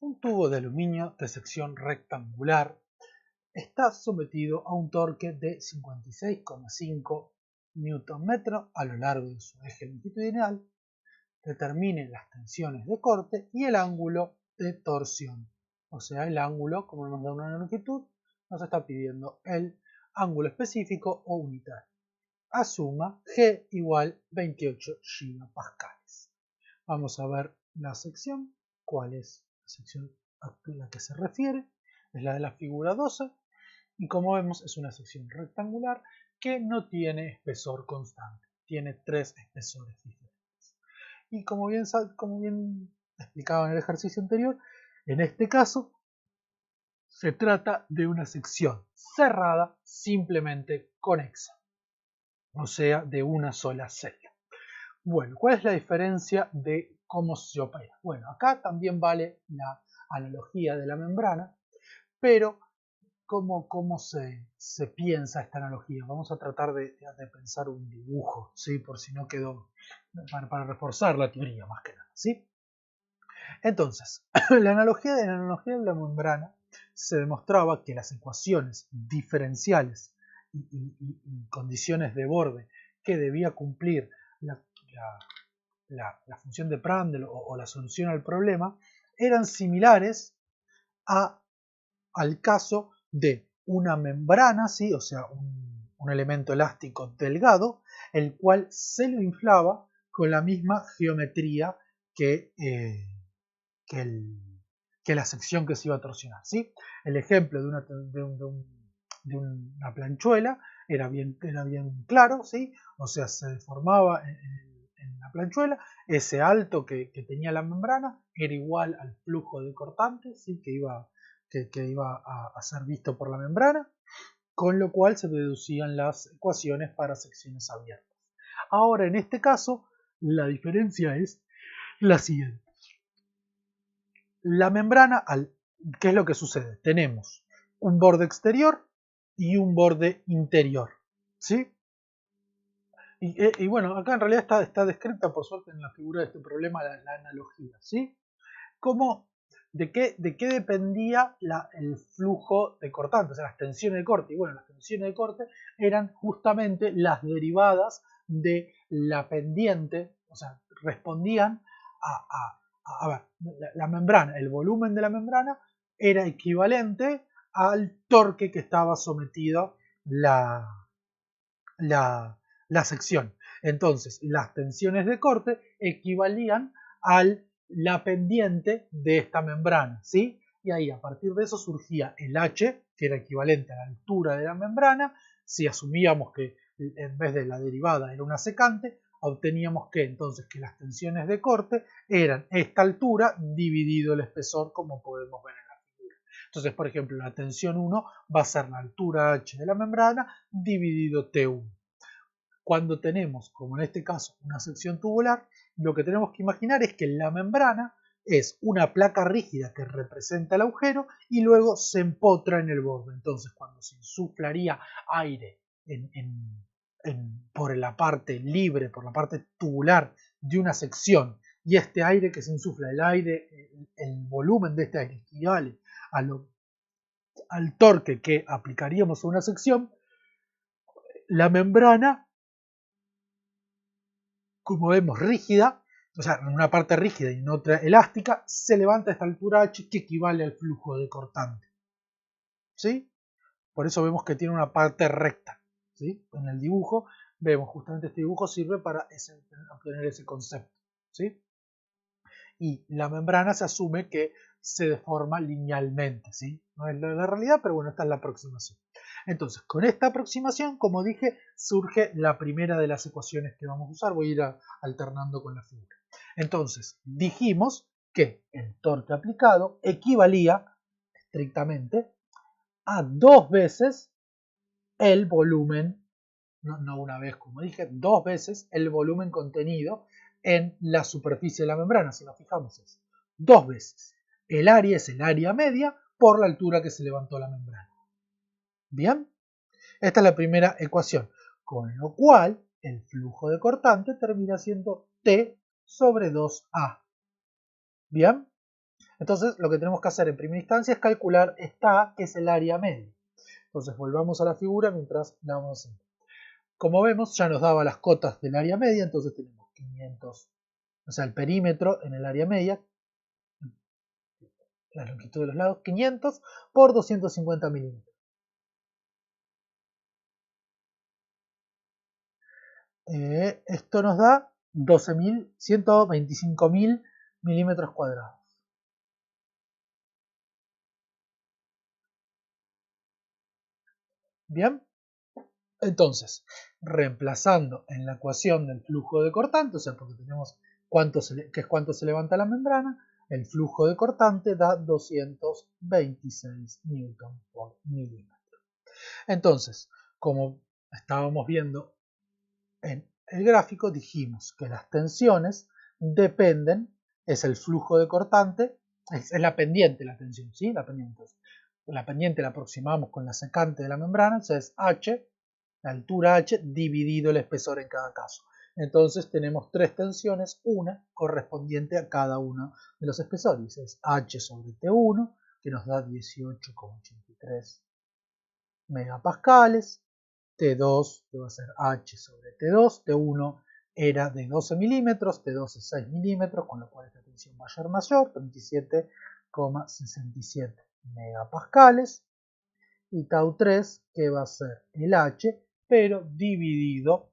Un tubo de aluminio de sección rectangular está sometido a un torque de 56,5 Nm a lo largo de su eje longitudinal. Determine las tensiones de corte y el ángulo de torsión. O sea, el ángulo, como nos da una longitud, nos está pidiendo el ángulo específico o unitario. Asuma G igual 28 gigapascales. Vamos a ver la sección. ¿Cuál es la sección a la que se refiere? Es la de la figura 12. Y como vemos, es una sección rectangular que no tiene espesor constante. Tiene 3 espesores diferentes. Y como bien explicaba en el ejercicio anterior, en este caso se trata de una sección cerrada simplemente conexa. O sea, de una sola celda. Bueno, ¿cuál es la diferencia de cómo se opera? Bueno, acá también vale la analogía de la membrana, pero ¿cómo se piensa esta analogía? Vamos a tratar de pensar un dibujo, ¿sí? Por si no quedó, para reforzar la teoría más que nada, ¿sí? Entonces, la analogía de la membrana se demostraba que las ecuaciones diferenciales y condiciones de borde que debía cumplir la función de Prandtl o la solución al problema eran similares al caso de una membrana, ¿sí? O sea, un elemento elástico delgado, el cual se lo inflaba con la misma geometría que la sección que se iba a torsionar, ¿sí? El ejemplo de una planchuela era bien claro, ¿sí? O sea, se deformaba en la planchuela, ese alto que tenía la membrana era igual al flujo de cortante, ¿sí? que iba a ser visto por la membrana, con lo cual se deducían las ecuaciones para secciones abiertas. Ahora, en este caso, la diferencia es la siguiente. La membrana, ¿qué es lo que sucede? Tenemos un borde exterior y un borde interior, ¿sí? Y bueno, acá en realidad está descrita, por suerte, en la figura de este problema la analogía, ¿sí? ¿De qué dependía el flujo de cortante? O sea, las tensiones de corte. Y bueno, las tensiones de corte eran justamente las derivadas de la pendiente, o sea, respondían a ver, la membrana, el volumen de la membrana era equivalente al torque que estaba sometido la sección. Entonces, las tensiones de corte equivalían a la pendiente de esta membrana, ¿sí? Y ahí, a partir de eso, surgía el H, que era equivalente a la altura de la membrana. Si asumíamos que en vez de la derivada era una secante, obteníamos que entonces que las tensiones de corte eran esta altura dividido el espesor, como podemos ver en la figura. Entonces, por ejemplo, la tensión 1 va a ser la altura H de la membrana dividido T1. Cuando tenemos, como en este caso, una sección tubular, lo que tenemos que imaginar es que la membrana es una placa rígida que representa el agujero y luego se empotra en el borde. Entonces, cuando se insuflaría aire por la parte libre, por la parte tubular de una sección, y este aire que se insufla, el volumen de este aire equivale al torque que aplicaríamos a una sección, la membrana, como vemos, rígida, o sea, en una parte rígida y en otra elástica, se levanta a esta altura H que equivale al flujo de cortante. ¿Sí? Por eso vemos que tiene una parte recta. ¿Sí? En el dibujo, vemos justamente este dibujo sirve para obtener ese concepto. ¿Sí? Y la membrana se asume que se deforma linealmente. ¿Sí? No es la realidad, pero bueno, esta es la aproximación. Entonces, con esta aproximación, como dije, surge la primera de las ecuaciones que vamos a usar. Voy a ir alternando con la figura. Entonces, dijimos que el torque aplicado equivalía estrictamente a 2 veces el volumen, no una vez como dije, 2 veces el volumen contenido en la superficie de la membrana. Si nos fijamos, es 2 veces. El área es el área media por la altura que se levantó la membrana. Bien, esta es la primera ecuación, con lo cual el flujo de cortante termina siendo T sobre 2A. Bien, Entonces lo que tenemos que hacer en primera instancia es calcular esta A, que es el área media. Entonces volvamos a la figura mientras la vamos haciendo. Como vemos, ya nos daba las cotas del área media, entonces tenemos 500, o sea, el perímetro en el área media, la longitud de los lados, 500 por 250 milímetros. Esto nos da 125.000 milímetros cuadrados. Bien, entonces, reemplazando en la ecuación del flujo de cortante, o sea, porque tenemos que es cuánto se levanta la membrana, el flujo de cortante da 226 newton por milímetro. Entonces, como estábamos viendo en el gráfico, dijimos que las tensiones dependen, es el flujo de cortante, es la pendiente la tensión, ¿sí? La pendiente la aproximamos con la secante de la membrana, o sea, es H, la altura H dividido el espesor en cada caso. Entonces tenemos tres tensiones, una correspondiente a cada uno de los espesores. Es H sobre T1, que nos da 18,83 megapascales. T2, que va a ser H sobre T2. T1 era de 12 milímetros, T2 es 6 milímetros, con lo cual esta tensión va a ser mayor, 37,67 megapascales. Y tau 3, que va a ser el H, pero dividido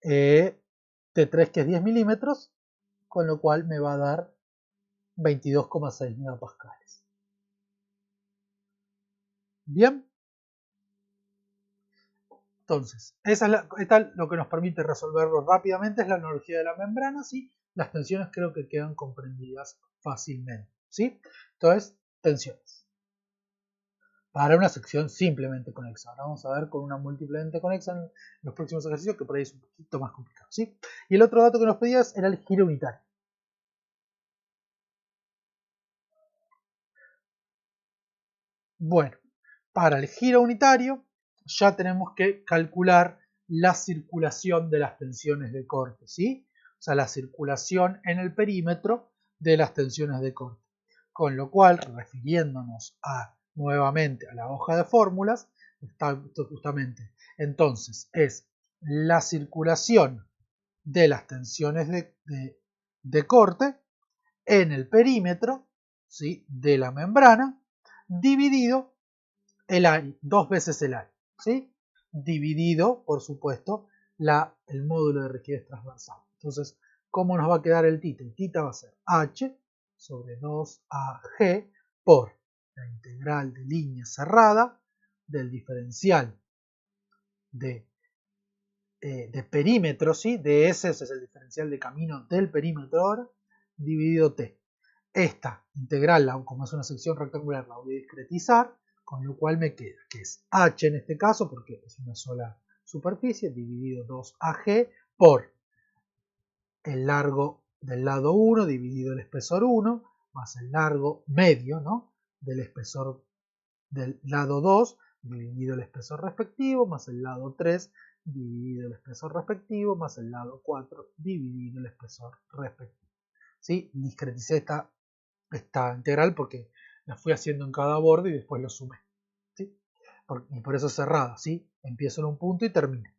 T3, que es 10 milímetros, con lo cual me va a dar 22,6 megapascales. Bien, entonces, esta lo que nos permite resolverlo rápidamente es la analogía de la membrana, ¿sí? Las tensiones creo que quedan comprendidas fácilmente, ¿sí? Entonces, tensiones. Para una sección simplemente conexa. Ahora vamos a ver con una múltiplemente conexa en los próximos ejercicios, que por ahí es un poquito más complicado, ¿sí? Y el otro dato que nos pedías era el giro unitario. Bueno, para el giro unitario ya tenemos que calcular la circulación de las tensiones de corte, ¿sí? O sea, la circulación en el perímetro de las tensiones de corte. Con lo cual, refiriéndonos nuevamente a la hoja de fórmulas, está justamente, entonces, es la circulación de las tensiones de corte en el perímetro, ¿sí?, de la membrana, dividido el área, dos veces el área, ¿sí? Dividido, por supuesto, el módulo de rigidez transversal. Entonces, ¿cómo nos va a quedar el tita? El tita va a ser H sobre 2AG por la integral de línea cerrada del diferencial de perímetro, ¿sí? De ese es el diferencial de camino del perímetro ahora, dividido T. Esta integral, como es una sección rectangular, la voy a discretizar, con lo cual me queda que es H en este caso, porque es una sola superficie, dividido 2AG por el largo del lado 1 dividido el espesor 1, más el largo medio, ¿no?, del espesor del lado 2 dividido el espesor respectivo, más el lado 3 dividido el espesor respectivo, más el lado 4 dividido el espesor respectivo. ¿Sí? Discreticé esta integral porque la fui haciendo en cada borde y después lo sumé, ¿sí? Y por eso es cerrada, ¿sí? Empiezo en un punto y termino.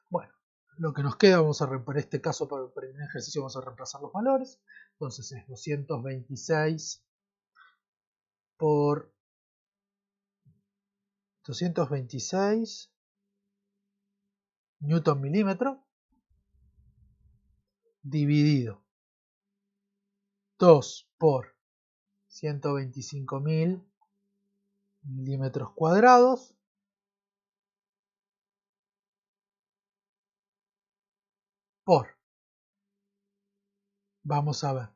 Bueno, lo que nos queda, para este caso, para el primer ejercicio, vamos a reemplazar los valores. Entonces es 226 por 226 newton milímetro dividido 2 por 125.000 milímetros cuadrados por, vamos a ver,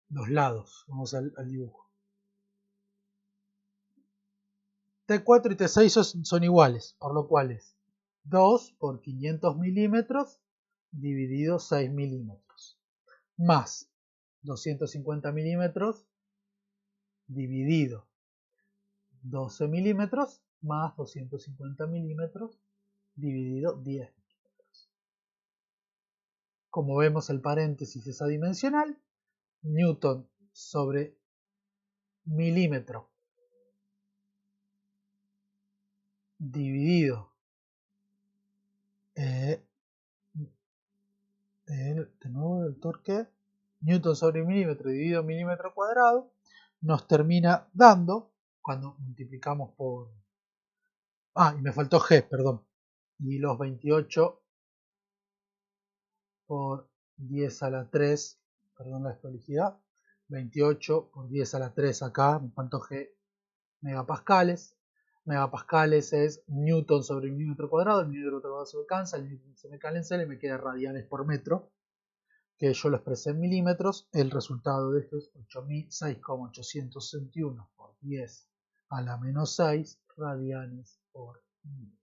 los lados, vamos al dibujo. T4 y T6 son iguales, por lo cual es 2 por 500 milímetros dividido 6 milímetros, más 250 milímetros dividido 12 milímetros, más 250 milímetros dividido 10. Como vemos, el paréntesis es adimensional. Newton sobre milímetro dividido de nuevo el torque newton sobre milímetro dividido milímetro cuadrado nos termina dando, cuando multiplicamos por... y me faltó G, perdón. Y los 28 por 10 a la 3, perdón la desprolijidad, 28 por 10 a la 3 acá, me faltó G, megapascales. Megapascales es newton sobre milímetro cuadrado, el milímetro cuadrado se me cansa, el newton se me calense y me queda radianes por metro, que yo lo expresé en milímetros. El resultado de esto es 6,861 por 10 a la menos 6 radianes por metro.